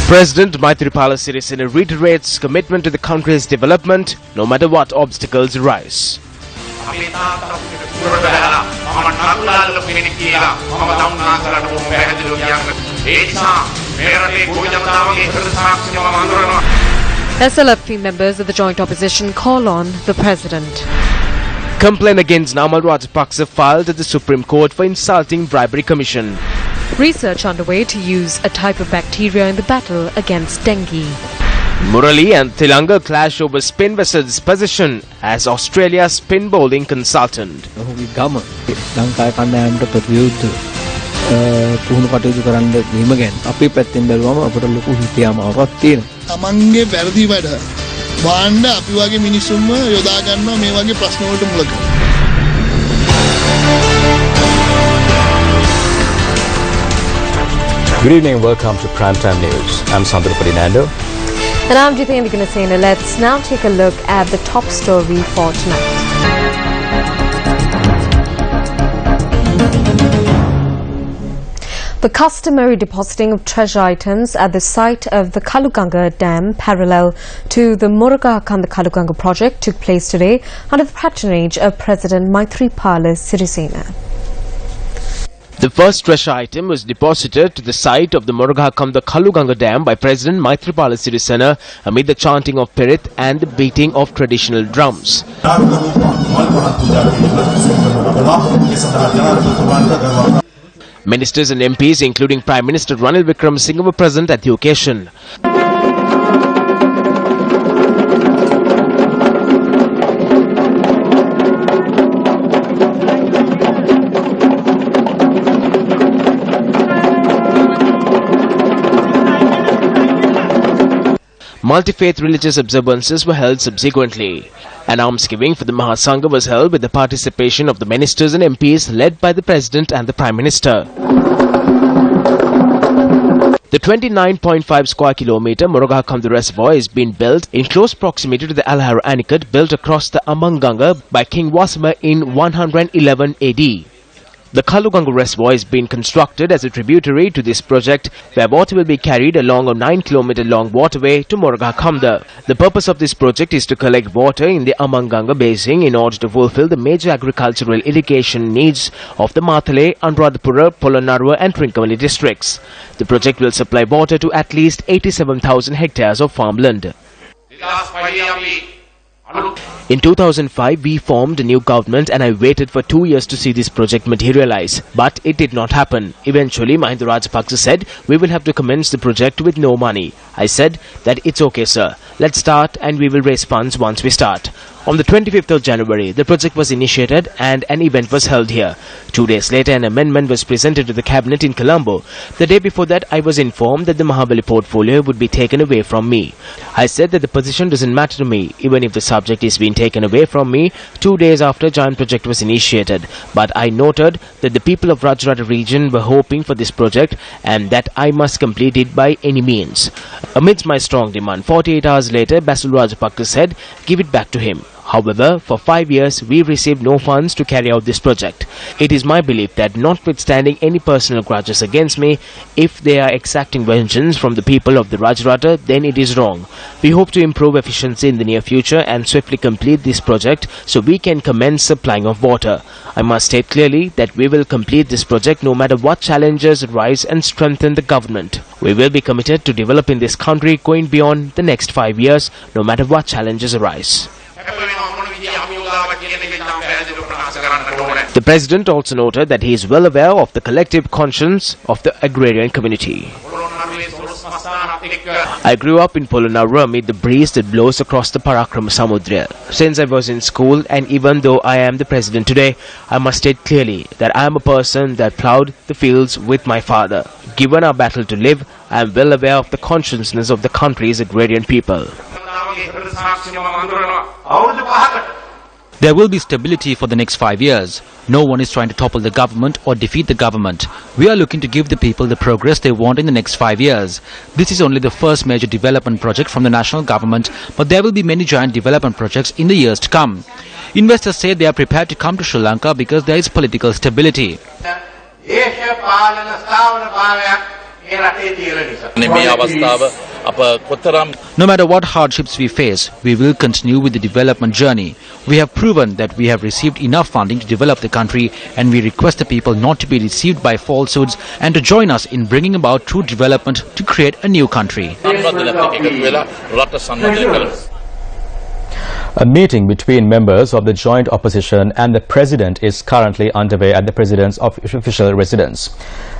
President Maithripala Sirisena reiterates commitment to the country's development no matter what obstacles arise. SLFP members of the joint opposition call on the president. Complaint against Namal Rajapaksa filed at the Supreme Court for insulting bribery commission. Research underway to use a type of bacteria in the battle against dengue. Murali and Tilanga clash over spin vessel's position as Australia's spin bowling consultant. Lanka කණ්ඩායමට ප්‍රතිවිරුද්ධ පුහුණු කටයුතු කරන්න දීම ගැන අපි පැත්තෙන් බැලුවම අපට ලොකු හිතියාමාවක් තියෙනවා. තමන්ගේ වැරදි වැඩ වහන්න අපි වගේ මිනිස්සුන්ව යොදා ගන්නවා මේ වගේ ප්‍රශ්න වලට මුල කරලා. Good evening and welcome to Primetime News. I'm Sandra Ferdinando. And I'm Jitendra Gunasena. Let's now take a look at the top story for tonight. The customary depositing of treasure items at the site of the Maha Ganga Dam parallel to the Maha Ganga project took place today under the patronage of President Maithripala Sirisena. The first treasure item was deposited to the site of the Maha Ganga Dam by President Maithripala Sirisena amid the chanting of Pirit and the beating of traditional drums. Ministers and MPs, including Prime Minister Ranil Wickremesinghe, were present at the occasion. Multi-faith religious observances were held subsequently. An almsgiving for the Maha Ganga was held with the participation of the ministers and MPs led by the President and the Prime Minister. The 29.5 square kilometre Maha Ganga reservoir is being built in close proximity to the Alhara Anicut built across the Maha Ganga by King Wasima in 111 AD. The Maha Ganga reservoir is being constructed as a tributary to this project where water will be carried along a 9-kilometre long waterway to Maha Ganga. The purpose of this project is to collect water in the Maha Ganga basin in order to fulfill the major agricultural irrigation needs of the Mathale, Anuradhapura, Polonnaruwa and Trincomalee districts. The project will supply water to at least 87,000 hectares of farmland. In 2005, we formed a new government and I waited for 2 years to see this project materialize. But it did not happen. Eventually, Mahinda Rajapaksa said, we will have to commence the project with no money. I said that it's okay, sir. Let's start and we will raise funds once we start. On the 25th of January, the project was initiated and an event was held here. 2 days later, an amendment was presented to the cabinet in Colombo. The day before that, I was informed that the Mahabali portfolio would be taken away from me. I said that the position doesn't matter to me, even if the subject is being taken away from me 2 days after Giant project was initiated. But I noted that the people of Rajrata region were hoping for this project and that I must complete it by any means. Amidst my strong demand, 48 hours later, Basil Rajapaksa said, give it back to him. However, for 5 years, we received no funds to carry out this project. It is my belief that notwithstanding any personal grudges against me, if they are exacting vengeance from the people of the Rajrata, then it is wrong. We hope to improve efficiency in the near future and swiftly complete this project so we can commence supplying of water. I must state clearly that we will complete this project no matter what challenges arise and strengthen the government. We will be committed to developing this country going beyond the next 5 years, no matter what challenges arise. The President also noted that he is well aware of the collective conscience of the agrarian community. I grew up in Polonnaruwa amid the breeze that blows across the Parakrama Samudra. Since I was in school and even though I am the President today, I must state clearly that I am a person that ploughed the fields with my father. Given our battle to live, I am well aware of the consciousness of the country's agrarian people. There will be stability for the next 5 years. No one is trying to topple the government or defeat the government. We are looking to give the people the progress they want in the next 5 years. This is only the first major development project from the national government, but there will be many giant development projects in the years to come. Investors say they are prepared to come to Sri Lanka because there is political stability. No matter what hardships we face, we will continue with the development journey. We have proven that we have received enough funding to develop the country, and we request the people not to be deceived by falsehoods and to join us in bringing about true development to create a new country. A meeting between members of the joint opposition and the president is currently underway at the president's official residence.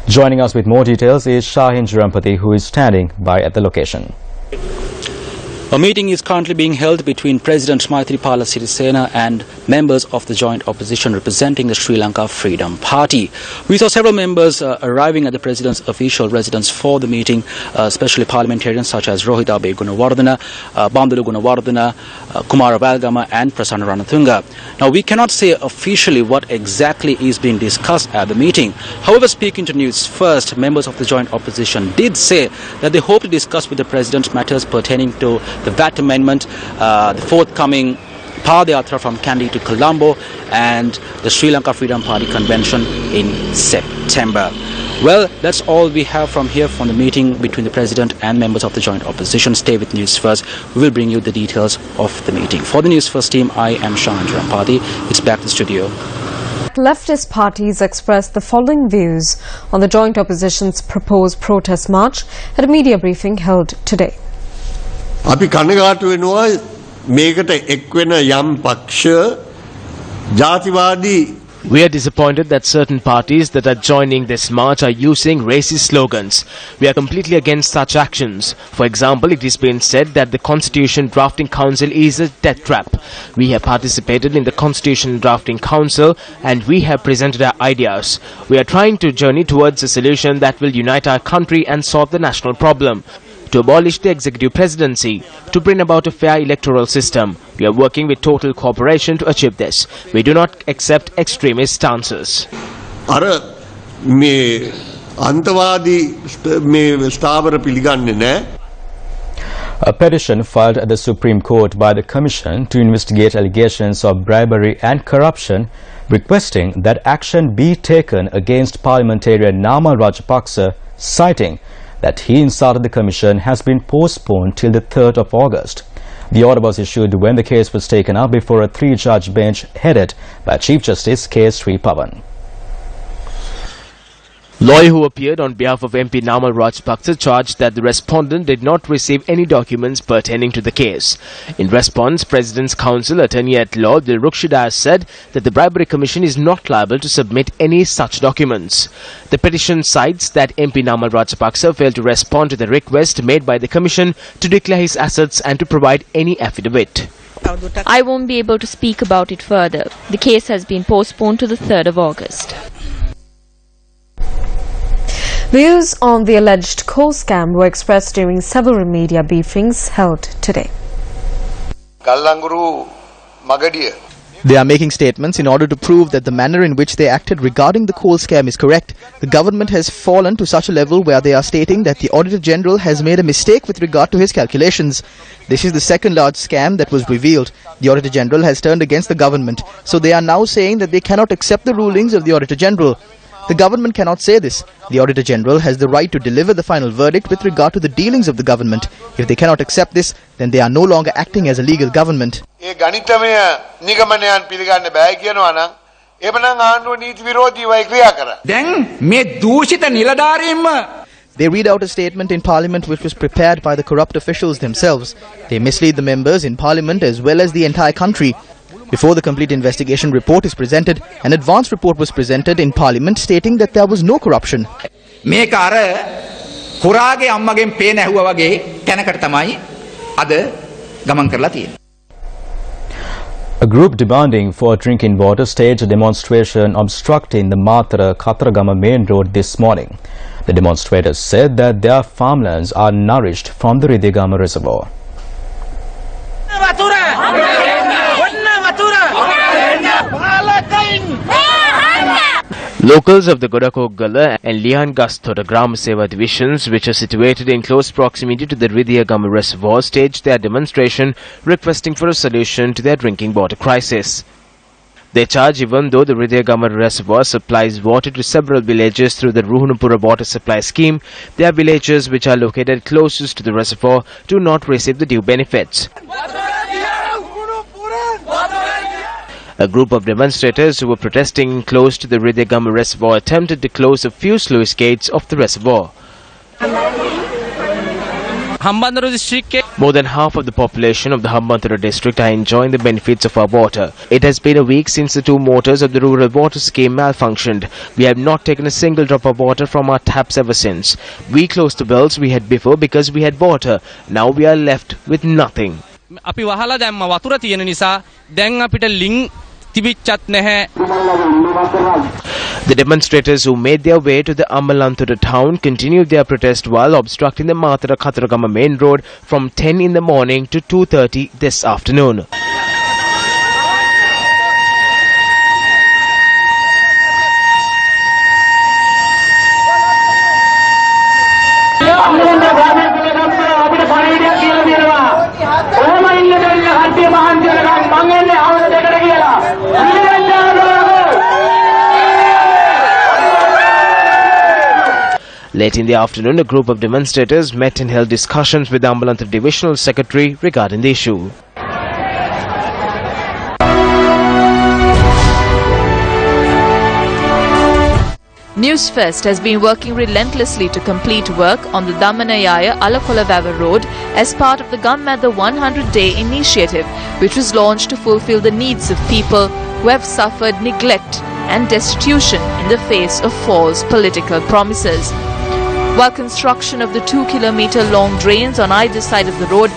Joining us with more details is Shahin Jurampati, who is standing by at the location. A meeting is currently being held between President Maithripala Sirisena and members of the joint opposition representing the Sri Lanka Freedom Party. We saw several members arriving at the President's official residence for the meeting, especially parliamentarians such as Rohita Abe Gunawardena, Bandulu Gunawardena, Kumara Valgama and Prasanna Ranatunga. Now, we cannot say officially what exactly is being discussed at the meeting. However, speaking to News First, members of the joint opposition did say that they hope to discuss with the President matters pertaining to the VAT amendment, the forthcoming Padayatra from Kandy to Colombo, and the Sri Lanka Freedom Party convention in September. Well, that's all we have from here from the meeting between the President and members of the joint opposition. Stay with News First. We will bring you the details of the meeting. For the News First team, I am Shahin Jurampati. It's back to the studio. Leftist parties expressed the following views on the joint opposition's proposed protest march at a media briefing held today. අපි කනගාටු වෙනවා මේකට එක් වෙන යම් පක්ෂ ජාතිවාදී. We are disappointed that certain parties that are joining this march are using racist slogans. We are completely against such actions. For example, it is been said that the Constitution Drafting Council is a death trap. We have participated in the Constitution Drafting Council and we have presented our ideas. We are trying to journey towards a solution that will unite our country and solve the national problem. To abolish the executive presidency, to bring about a fair electoral system. We are working with total cooperation to achieve this. We do not accept extremist stances. අර මේ අන්තවාදී මේ ස්ථාවර පිළිගන්නේ නැහැ. A petition filed at the Supreme Court by the Commission to investigate allegations of bribery and corruption, requesting that action be taken against parliamentarian Namal Rajapaksa, citing that he insulted the Commission, has been postponed till the 3rd of August. The order was issued when the case was taken up before a 3-judge bench headed by Chief Justice K. Sripavan. Lawyer who appeared on behalf of MP Namal Rajapaksa charged that the respondent did not receive any documents pertaining to the case. In response, President's Counsel, Attorney at Law Dilrukshida said that the Bribery Commission is not liable to submit any such documents. The petition cites that MP Namal Rajapaksa failed to respond to the request made by the Commission to declare his assets and to provide any affidavit. I won't be able to speak about it further. The case has been postponed to the 3rd of August. Views on the alleged coal scam were expressed during several media briefings held today. They are making statements in order to prove that the manner in which they acted regarding the coal scam is correct. The government has fallen to such a level where they are stating that the Auditor General has made a mistake with regard to his calculations. This is the second large scam that was revealed. The Auditor General has turned against the government. So they are now saying that they cannot accept the rulings of the Auditor General. The government cannot say this. The Auditor General has the right to deliver the final verdict with regard to the dealings of the government. If they cannot accept this, then they are no longer acting as a legal government. They read out a statement in Parliament which was prepared by the corrupt officials themselves. They mislead the members in Parliament as well as the entire country. Before the complete investigation report is presented, an advance report was presented in Parliament stating that there was no corruption. A group demanding for drinking water staged a demonstration obstructing the Matara Katharagama main road this morning. The demonstrators said that their farmlands are nourished from the Ridhigama reservoir. Locals of the Godakogala and Liangasthoda Gram Seva divisions, which are situated in close proximity to the Ridhigama reservoir, staged their demonstration requesting for a solution to their drinking water crisis. They charge even though the Ridayagama reservoir supplies water to several villages through the Ruhunupura water supply scheme, their villages which are located closest to the reservoir do not receive the due benefits. A group of demonstrators who were protesting close to the Ridayagama reservoir attempted to close a few sluice gates of the reservoir. More than half of the population of the Hambantota district are enjoying the benefits of our water. It has been a week since the two motors of the rural water scheme malfunctioned. We have not taken a single drop of water from our taps ever since. We closed the wells we had before because we had water. Now we are left with nothing. The demonstrators who made their way to the Ambalanthuta town continued their protest while obstructing the Matara Khataragama main road from 10 in the morning to 2:30 this afternoon. Late in the afternoon, a group of demonstrators met and held discussions with the Ambalanthuta Divisional Secretary regarding the issue. Newsfirst has been working relentlessly to complete work on the Damanayaya Alakolavava Road as part of the Gammadha 100-day initiative, which was launched to fulfill the needs of people who have suffered neglect and destitution in the face of false political promises. While construction of the 2-kilometer-long drains on either side of the road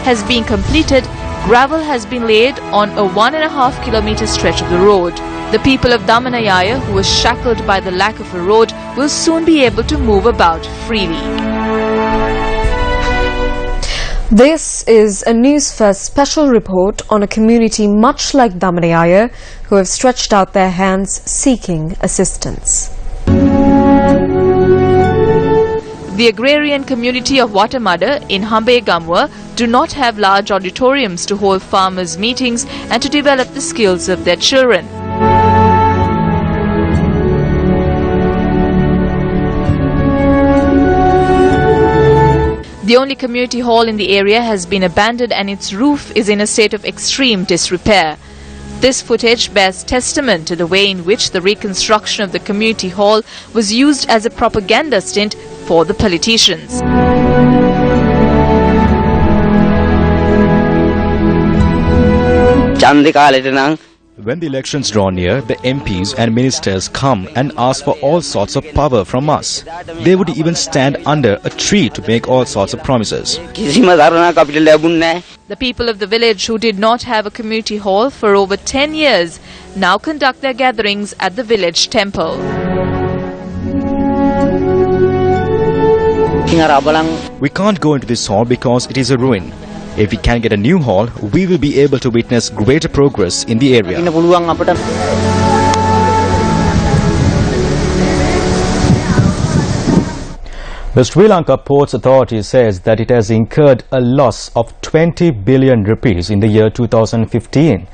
has been completed, gravel has been laid on a 1.5-kilometer stretch of the road. The people of Damanayaya, who were shackled by the lack of a road, will soon be able to move about freely. This is a Newsfirst special report on a community much like Damanayaya who have stretched out their hands seeking assistance. The agrarian community of Watamada in Hambegamwa do not have large auditoriums to hold farmers' meetings and to develop the skills of their children. The only community hall in the area has been abandoned and its roof is in a state of extreme disrepair. This footage bears testament to the way in which the reconstruction of the community hall was used as a propaganda stint for the politicians. When the elections draw near, the MPs and ministers come and ask for all sorts of power from us. They would even stand under a tree to make all sorts of promises. The people of the village who did not have a community hall for over 10 years now conduct their gatherings at the village temple. We can't go into this hall because it is a ruin. If we can get a new hall, we will be able to witness greater progress in the area. The Sri Lanka Ports Authority says that it has incurred a loss of 20 billion rupees in the year 2015.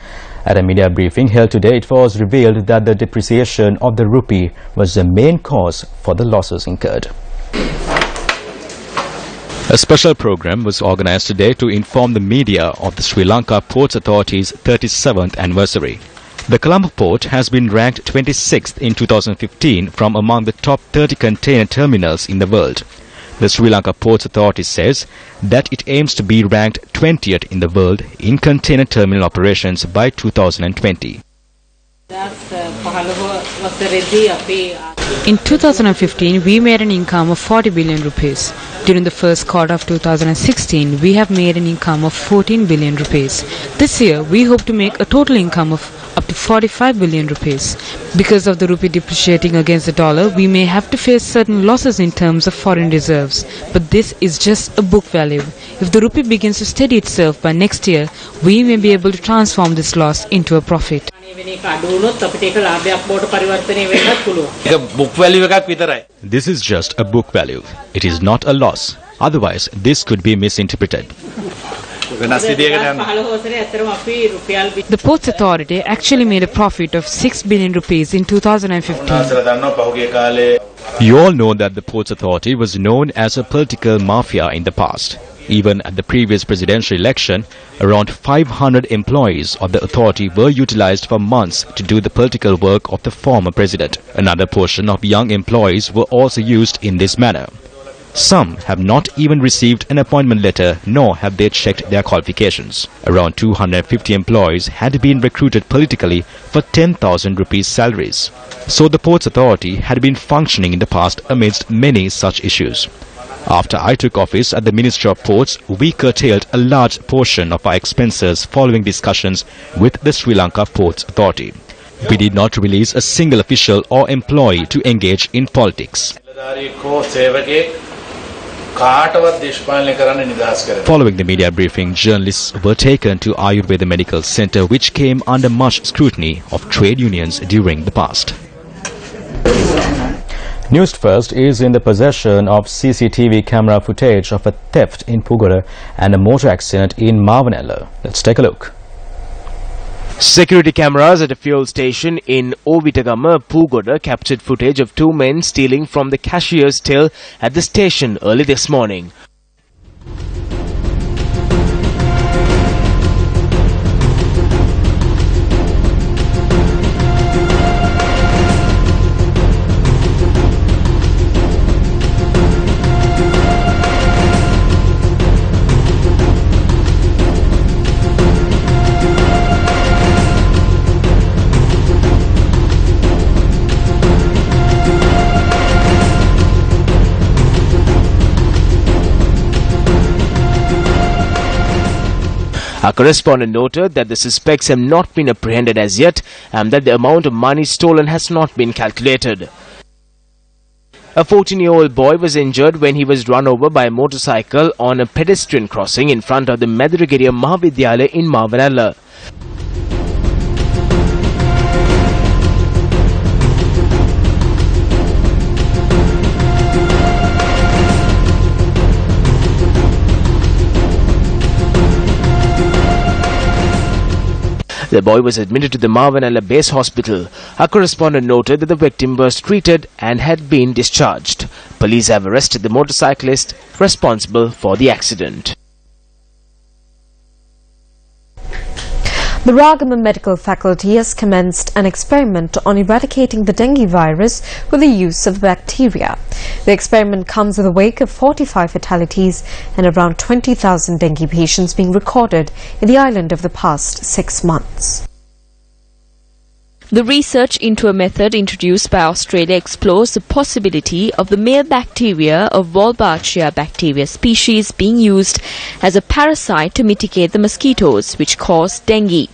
At a media briefing held today, it was revealed that the depreciation of the rupee was the main cause for the losses incurred. A special program was organized today to inform the media of the Sri Lanka Ports Authority's 37th anniversary. The Colombo port has been ranked 26th in 2015 from among the top 30 container terminals in the world. The Sri Lanka Ports Authority says that it aims to be ranked 20th in the world in container terminal operations by 2020. In 2015, we made an income of 40 billion rupees. During the first quarter of 2016, we have made an income of 14 billion rupees. This year, we hope to make a total income of up to 45 billion rupees. Because of the rupee depreciating against the dollar, we may have to face certain losses in terms of foreign reserves. But this is just a book value. If the rupee begins to steady itself by next year, we may be able to transform this loss into a profit. This is just a book value. It is not a loss. Otherwise, this could be misinterpreted. The Ports Authority actually made a profit of 6 billion rupees in 2015. You all know that the Ports Authority was known as a political mafia in the past. Even at the previous presidential election, around 500 employees of the authority were utilized for months to do the political work of the former president. Another portion of young employees were also used in this manner. Some have not even received an appointment letter, nor have they checked their qualifications. Around 250 employees had been recruited politically for 10,000 rupees salaries. So the Ports Authority had been functioning in the past amidst many such issues. After I took office at the Ministry of Ports, we curtailed a large portion of our expenses following discussions with the Sri Lanka Ports Authority. We did not release a single official or employee to engage in politics. Following the media briefing, journalists were taken to Ayurveda Medical Center, which came under much scrutiny of trade unions during the past. Newsfirst is in the possession of CCTV camera footage of a theft in Pokhara and a motor accident in Maha Ganga. Let's take a look. Security cameras at a fuel station in Ovitagama, Pokhara captured footage of two men stealing from the cashier's till at the station early this morning. Our correspondent noted that the suspects have not been apprehended as yet and that the amount of money stolen has not been calculated. A 14-year-old boy was injured when he was run over by a motorcycle on a pedestrian crossing in front of the Madragiriya Mahavidyalaya in Maha Ganga. The boy was admitted to the Maha Ganga base hospital. Our correspondent noted that the victim was treated and had been discharged. Police have arrested the motorcyclist responsible for the accident. The Ragama Medical Faculty has commenced an experiment on eradicating the dengue virus with the use of bacteria. The experiment comes in the wake of 45 fatalities and around 20,000 dengue patients being recorded in the island over the past 6 months. The research into a method introduced by Australia explores the possibility of the male bacteria of Wolbachia bacteria species being used as a parasite to mitigate the mosquitoes which cause dengue.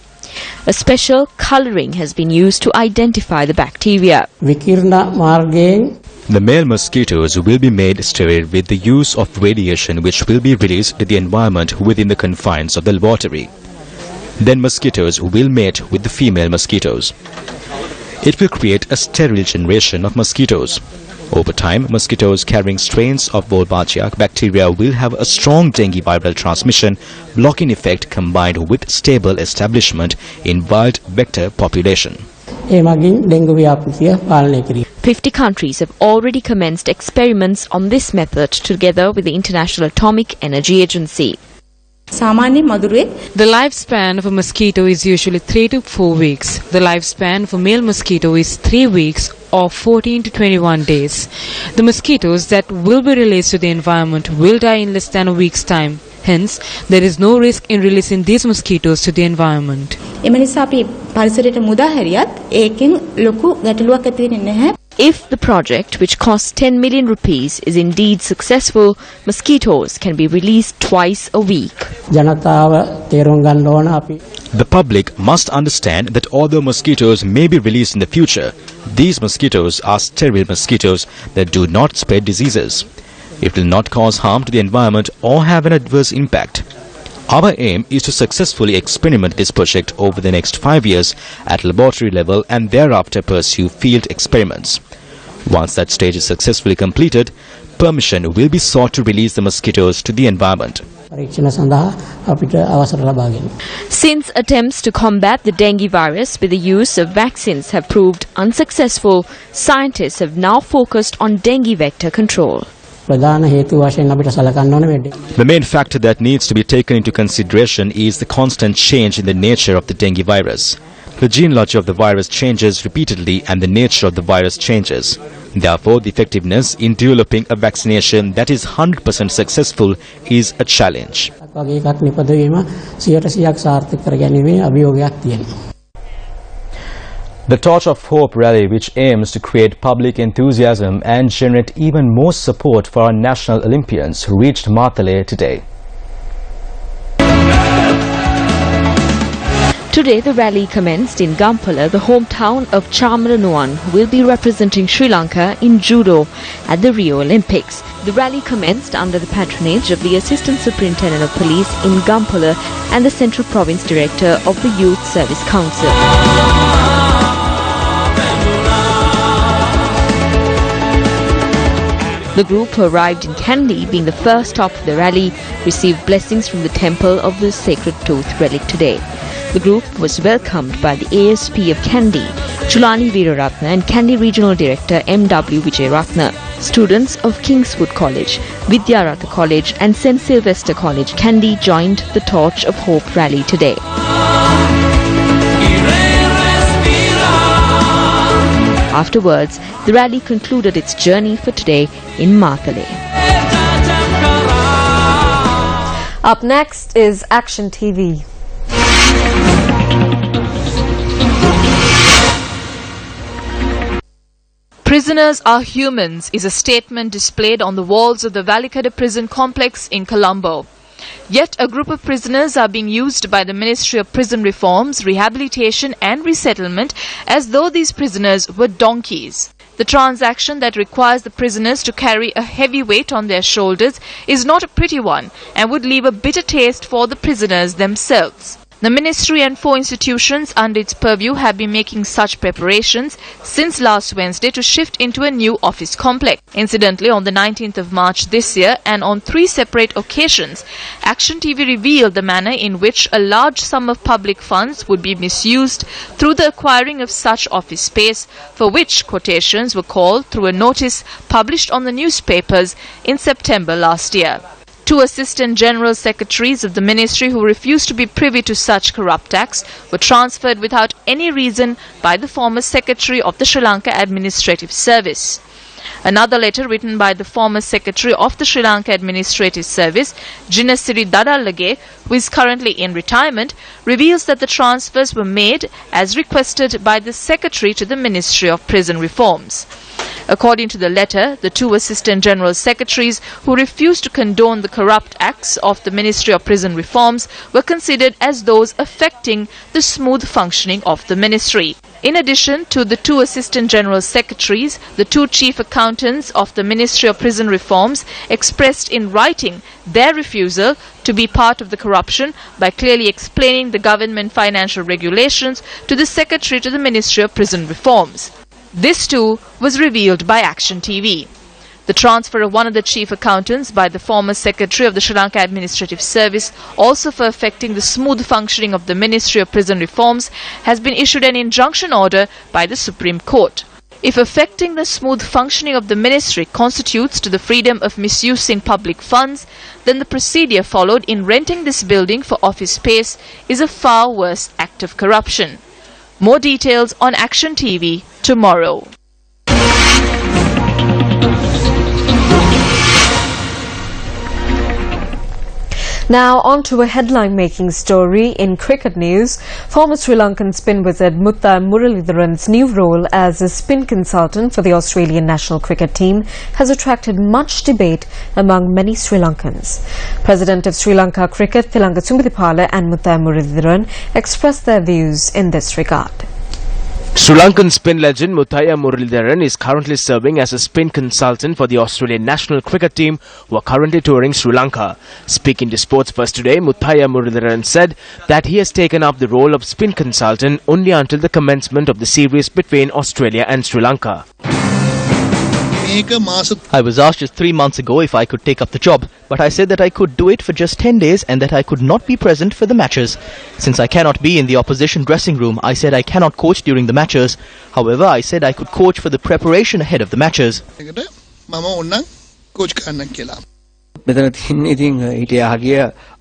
A special colouring has been used to identify the bacteria. The male mosquitoes will be made sterile with the use of radiation which will be released to the environment within the confines of the laboratory. Then mosquitoes will mate with the female mosquitoes. It will create a sterile generation of mosquitoes. Over time, mosquitoes carrying strains of Wolbachia bacteria will have a strong dengue viral transmission blocking effect combined with stable establishment in wild vector population. 50 countries have already commenced experiments on this method together with the International Atomic Energy Agency. The lifespan of a mosquito is usually 3 to 4 weeks. The lifespan of a male mosquito is 3 weeks or 14 to 21 days. The mosquitoes that will be released to the environment will die in less than a week's time. Hence, there is no risk in releasing these mosquitoes to the environment. If the project, which costs 10 million rupees, is indeed successful, mosquitoes can be released twice a week. The public must understand that although mosquitoes may be released in the future, these mosquitoes are sterile mosquitoes that do not spread diseases. It will not cause harm to the environment or have an adverse impact. Our aim is to successfully experiment this project over the next 5 years at laboratory level and thereafter pursue field experiments. Once that stage is successfully completed, permission will be sought to release the mosquitoes to the environment. Since attempts to combat the dengue virus with the use of vaccines have proved unsuccessful, scientists have now focused on dengue vector control. The main factor that needs to be taken into consideration is the constant change in the nature of the dengue virus. The genealogy of the virus changes repeatedly and the nature of the virus changes. Therefore, the effectiveness in developing a vaccination that is 100% successful is a challenge. The Torch of Hope rally, which aims to create public enthusiasm and generate even more support for our national Olympians, reached Matale today. Today, the rally commenced in Gampala, the hometown of Chamaranuan, who will be representing Sri Lanka in judo at the Rio Olympics. The rally commenced under the patronage of the Assistant Superintendent of Police in Gampala and the Central Province Director of the Youth Service Council. The group who arrived in Kandy, being the first stop of the rally, received blessings from the Temple of the Sacred Tooth relic today. The group was welcomed by the ASP of Kandy, Chulani Veeraratna, and Kandy Regional Director M.W. Vijayaratna. Students of Kingswood College, Vidyaratha College and St. Sylvester College, Kandy, joined the Torch of Hope rally today. Afterwards, the rally concluded its journey for today in Matale. Up next is Action TV. Prisoners are humans is a statement displayed on the walls of the Valikada prison complex in Colombo. Yet a group of prisoners are being used by the Ministry of Prison Reforms, Rehabilitation and Resettlement as though these prisoners were donkeys. The transaction that requires the prisoners to carry a heavy weight on their shoulders is not a pretty one and would leave a bitter taste for the prisoners themselves. The Ministry and 4 institutions under its purview have been making such preparations since last Wednesday to shift into a new office complex. Incidentally, on the 19th of March this year and on 3 separate occasions, Action TV revealed the manner in which a large sum of public funds would be misused through the acquiring of such office space, for which quotations were called through a notice published on the newspapers in September last year. 2 Assistant General Secretaries of the Ministry who refused to be privy to such corrupt acts were transferred without any reason by the former Secretary of the Sri Lanka Administrative Service. Another letter written by the former Secretary of the Sri Lanka Administrative Service, Jinasiri Dadallage, who is currently in retirement, reveals that the transfers were made as requested by the Secretary to the Ministry of Prison Reforms. According to the letter, the 2 Assistant General Secretaries who refused to condone the corrupt acts of the Ministry of Prison Reforms were considered as those affecting the smooth functioning of the ministry. In addition to the 2 Assistant General Secretaries, the 2 Chief Accountants of the Ministry of Prison Reforms expressed in writing their refusal to be part of the corruption by clearly explaining the government financial regulations to the Secretary to the Ministry of Prison Reforms. This too was revealed by Action TV. The transfer of one of the chief accountants by the former Secretary of the Sri Lanka Administrative Service, also for affecting the smooth functioning of the Ministry of Prison Reforms, has been issued an injunction order by the Supreme Court. If affecting the smooth functioning of the ministry constitutes to the freedom of misusing public funds, then the procedure followed in renting this building for office space is a far worse act of corruption. More details on Action TV tomorrow. Now on to a headline-making story in cricket news. Former Sri Lankan spin wizard Mutha Muralidharan's new role as a spin consultant for the Australian national cricket team has attracted much debate among many Sri Lankans. President of Sri Lanka Cricket, Thilanga Sumbidipala, and Mutha Muralidharan expressed their views in this regard. Sri Lankan spin legend Muthaiya Muralidharan is currently serving as a spin consultant for the Australian national cricket team, who are currently touring Sri Lanka. Speaking to Sports First today, Muthaiya Muralidharan said that he has taken up the role of spin consultant only until the commencement of the series between Australia and Sri Lanka. මේක මාස I was asked just 3 months ago if I could take up the job, but I said that I could do it for just 10 days and that I could not be present for the matches. Since I cannot be in the opposition dressing room, I said I cannot coach during the matches. However, I said I could coach for the preparation ahead of the matches. එකට මම ඕනනම් coach කරන්න කියලා. මෙතන තින්නේ ඉතින් හිටියා හරිය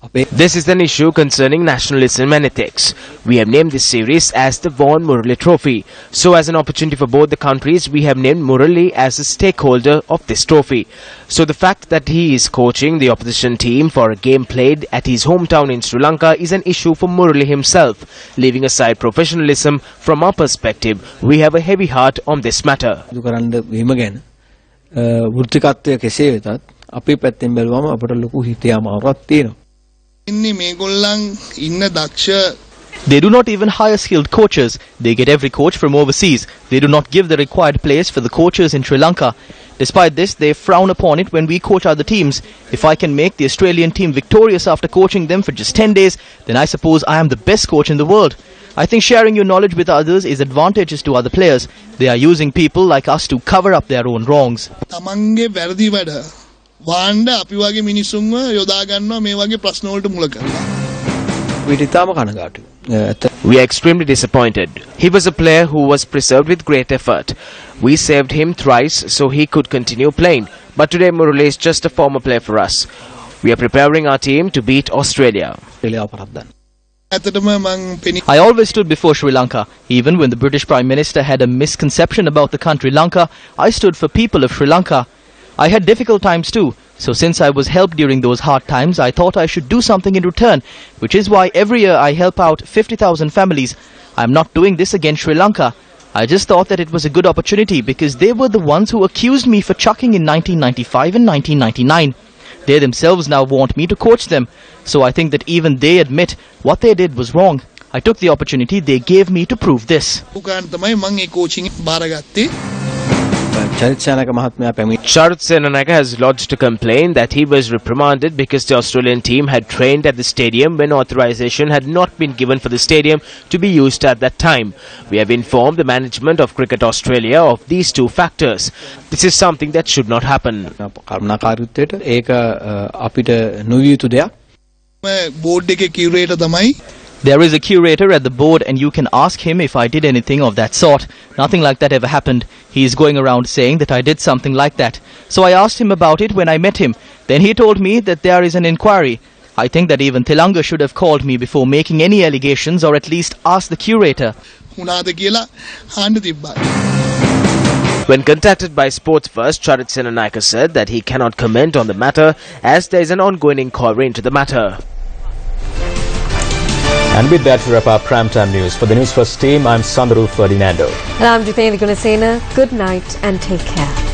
අපේ This is an issue concerning nationalism and ethics. We have named this series as the Vaughan Murali Trophy. So as an opportunity for both the countries, we have named Murali as a stakeholder of this trophy. So the fact that he is coaching the opposition team for a game played at his hometown in Sri Lanka is an issue for Murali himself. Leaving aside professionalism, from our perspective, we have a heavy heart on this matter. කරන්න වීම ගැන වෘත්තිකත්වය කෙසේ වෙතත් අපේ පැත්තෙන් බැලුවම අපට ලොකු හිතේ අමාරුවක් තියෙනවා. ඉන්නේ මේගොල්ලන් ඉන්න දක්ෂ They do not even hire skilled coaches. They get every coach from overseas. They do not give the required players for the coaches in Sri Lanka. Despite this, they frown upon it when we coach other teams. If I can make the Australian team victorious after coaching them for just 10 days, then I suppose I am the best coach in the world. I think sharing your knowledge with others is advantageous to other players. They are using people like us to cover up their own wrongs. තමන්ගේ වැරදි වැඩ වාණ්ඩ අපි වගේ මිනිස්සුන්ව යොදා ගන්නවා මේ වගේ ප්‍රශ්න වලට මුල කරලා. අපිට ඉතාම කනගාටුයි. We are extremely disappointed. He was a player who was preserved with great effort. We saved him thrice so he could continue playing. But today Murali is just a former player for us. We are preparing our team to beat Australia. ඇත්තටම මං පෙනී I always stood before Sri Lanka. Even when the British Prime Minister had a misconception about the country Lanka, I stood for people of Sri Lanka. I had difficult times too. So since I was helped during those hard times, I thought I should do something in return, which is why every year I help out 50,000 families. I am not doing this against Sri Lanka. I just thought that it was a good opportunity because they were the ones who accused me for chucking in 1995 and 1999. They themselves now want me to coach them. So I think that even they admit what they did was wrong. I took the opportunity they gave me to prove this. උකාන් තමයි මං ඒ කෝචින් බාරගත්තේ. චරිත්සේනක මහත්මයා පැමිණි Charit Senanayake has lodged a complaint that he was reprimanded because the Australian team had trained at the stadium when authorization had not been given for the stadium to be used at that time. We have informed the management of Cricket Australia of these two factors. This is something that should not happen. කරුණාකාරීත්වයට ඒක අපිට නොවිය යුතු දෙයක්. Board එකේ කියුරේටර් තමයි There is a curator at the board and you can ask him if I did anything of that sort. Nothing like that ever happened. He is going around saying that I did something like that. So I asked him about it when I met him. Then he told me that there is an inquiry. I think that even Tilanga should have called me before making any allegations or at least asked the curator. උනාද කියලා හාන්න තිබ්බා. When contacted by Sports First, Charit Senanayake said that he cannot comment on the matter as there is an ongoing inquiry into the matter. And with that, we wrap up primetime news. For the Newsfirst team, I'm Sandaru Ferdinando. And I'm Jitendra Gunasena. Good night and take care.